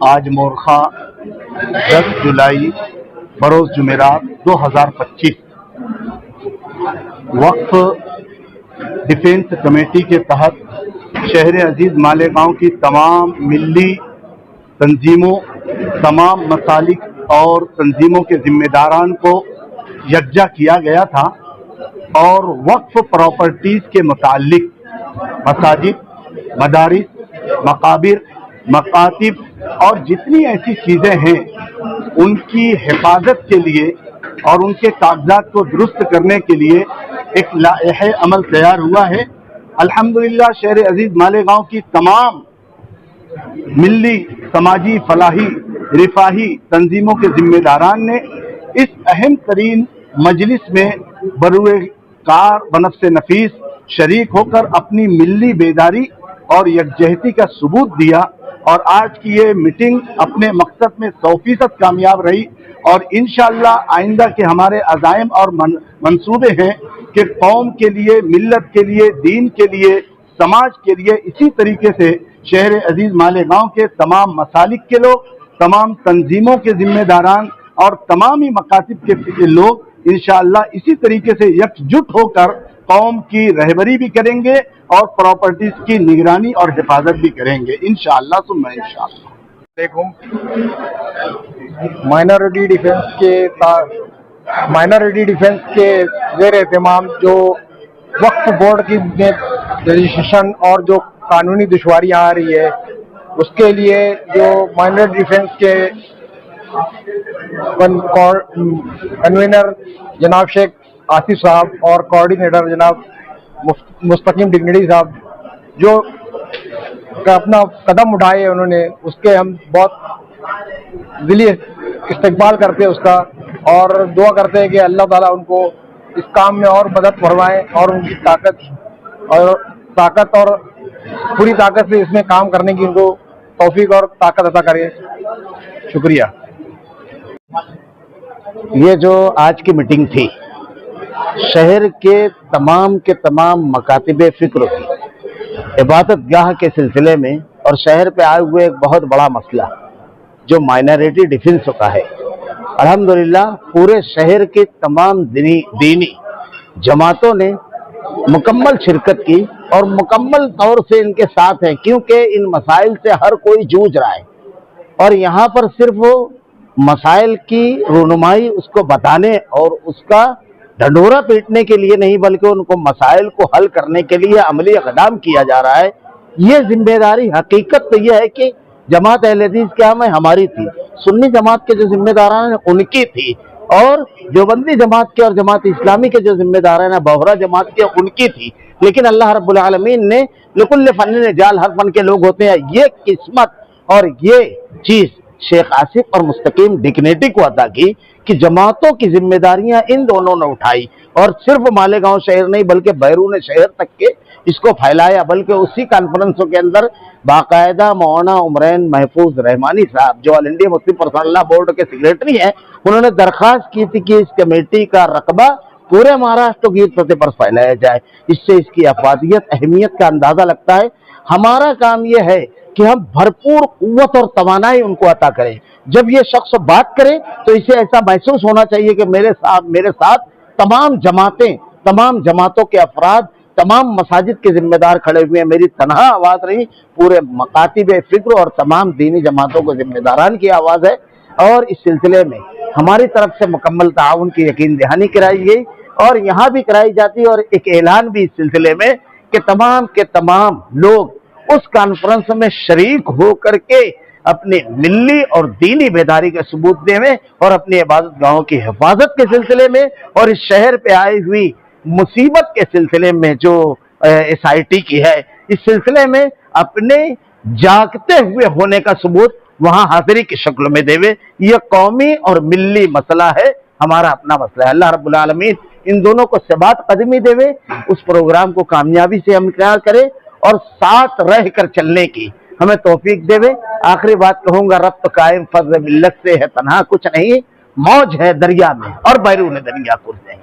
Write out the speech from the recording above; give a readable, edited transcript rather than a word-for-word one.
آج مورخہ 10 جولائی بروز جمعرات 2025 وقف ڈیفنس کمیٹی کے تحت شہر عزیز مالیگاؤں کی تمام ملی تنظیموں، تمام مسالک اور تنظیموں کے ذمہ داران کو یکجا کیا گیا تھا اور وقف پراپرٹیز کے متعلق مساجد، مدارس، مقابر، مکاتب اور جتنی ایسی چیزیں ہیں ان کی حفاظت کے لیے اور ان کے کاغذات کو درست کرنے کے لیے ایک لائحہ عمل تیار ہوا ہے۔ الحمدللہ شہر عزیز مالیگاؤں کی تمام ملی، سماجی، فلاحی، رفاہی تنظیموں کے ذمہ داران نے اس اہم ترین مجلس میں بروئے کار بنفس نفیس شریک ہو کر اپنی ملی بیداری اور یکجہتی کا ثبوت دیا، اور آج کی یہ میٹنگ اپنے مقصد میں 100% کامیاب رہی، اور انشاءاللہ آئندہ کے ہمارے عزائم اور منصوبے ہیں کہ قوم کے لیے، ملت کے لیے، دین کے لیے، سماج کے لیے اسی طریقے سے شہر عزیز مالیگاؤں کے تمام مسالک کے لوگ، تمام تنظیموں کے ذمہ داران اور تمام ہی مکاتب کے لوگ انشاءاللہ اسی طریقے سے یکجٹ ہو کر قوم کی رہبری بھی کریں گے اور پراپرٹیز کی نگرانی اور حفاظت بھی کریں گے انشاءاللہ ثم انشاءاللہ۔ مائنرٹی ڈیفنس کے زیر اہتمام جو وقف بورڈ کی رجسٹریشن اور جو قانونی دشواریاں آ رہی ہے اس کے لیے جو مائنرٹی ڈیفنس کے کنوینر جناب شیخ آصف صاحب اور کوآرڈینیٹر جناب مستقیم ڈگنیٹی صاحب جو اپنا قدم اٹھائے انہوں نے، اس کے ہم بہت دلی استقبال کرتے ہیں اس کا، اور دعا کرتے ہیں کہ اللہ تعالیٰ ان کو اس کام میں اور مدد فرمائے اور ان کی طاقت اور پوری طاقت سے اس میں کام کرنے کی ان کو توفیق اور طاقت عطا کرے۔ شکریہ۔ یہ جو آج کی میٹنگ تھی شہر کے تمام مکاتب فکر کی عبادت گاہ کے سلسلے میں اور شہر پہ آئے ہوئے ایک بہت بڑا مسئلہ جو مائنرٹی ڈیفنس کا ہے، الحمدللہ پورے شہر کے تمام دینی جماعتوں نے مکمل شرکت کی اور مکمل طور سے ان کے ساتھ ہیں، کیونکہ ان مسائل سے ہر کوئی جوجھ رہا ہے، اور یہاں پر صرف مسائل کی رونمائی اس کو بتانے اور اس کا ڈھنڈورا پیٹنے کے لیے نہیں بلکہ ان کو مسائل کو حل کرنے کے لیے عملی اقدام کیا جا رہا ہے۔ یہ ذمہ داری حقیقت تو یہ ہے کہ جماعت اہل حدیث کیا میں ہماری تھی، سنی جماعت کے جو ذمہ داران ہیں ان کی تھی، اور دیوبندی جماعت کے اور جماعت اسلامی کے جو ذمہ داران ہیں بوہرا جماعت کے ان کی تھی، لیکن اللہ رب العالمین نے لکل فن جال، ہر فن کے لوگ ہوتے ہیں، یہ قسمت اور یہ چیز شیخ آصف اور مستقیم ڈگنیٹی کو عطا کی کہ جماعتوں کی ذمہ داریاں ان دونوں نے اٹھائی، اور صرف مالیگاؤں شہر نہیں بلکہ بیرون شہر تک کے اس کو پھیلایا، بلکہ اسی کانفرنسوں کے اندر باقاعدہ مولانا عمرین محفوظ رحمانی صاحب جو آل انڈیا مسلم پرسنل لا بورڈ کے سیکریٹری ہیں، انہوں نے درخواست کی تھی کہ اس کمیٹی کا رقبہ پورے مہاراشٹر کی سطح پر پھیلایا جائے، اس سے اس کی افادیت، اہمیت کا اندازہ لگتا ہے۔ ہمارا کام یہ ہے کہ ہم بھرپور قوت اور توانائی ان کو عطا کریں، جب یہ شخص بات کرے تو اسے ایسا محسوس ہونا چاہیے کہ میرے ساتھ تمام جماعتیں، تمام جماعتوں کے افراد، تمام مساجد کے ذمہ دار کھڑے ہوئے ہیں، میری تنہا آواز نہیں، پورے مکاتب فکر اور تمام دینی جماعتوں کو ذمہ داران کی آواز ہے، اور اس سلسلے میں ہماری طرف سے مکمل تعاون کی یقین دہانی کرائی گئی، اور یہاں بھی کرائی جاتی ہے، اور ایک اعلان بھی اس سلسلے میں کہ تمام کے تمام لوگ اس کانفرنس میں شریک ہو کر کے اپنے ملی اور دینی بیداری کا ثبوت دیں اور اپنی عبادت گاہوں کی حفاظت کے سلسلے میں اور اس شہر پہ آئی ہوئی مصیبت کے سلسلے میں جو SIT کی ہے، اس سلسلے میں اپنے جاگتے ہوئے ہونے کا ثبوت وہاں حاضری کی شکل میں دے۔ یہ قومی اور ملی مسئلہ ہے، ہمارا اپنا مسئلہ ہے۔ اللہ رب العالمین ان دونوں کو ثبات قدمی دے، اس پروگرام کو کامیابی سے ہمکنار کرے اور ساتھ رہ کر چلنے کی ہمیں توفیق دے۔ آخری بات کہوں گا، ربط قائم فضل ملت سے ہے، تنہا کچھ نہیں، موج ہے دریا میں اور بیرون دریا کچھ نہیں۔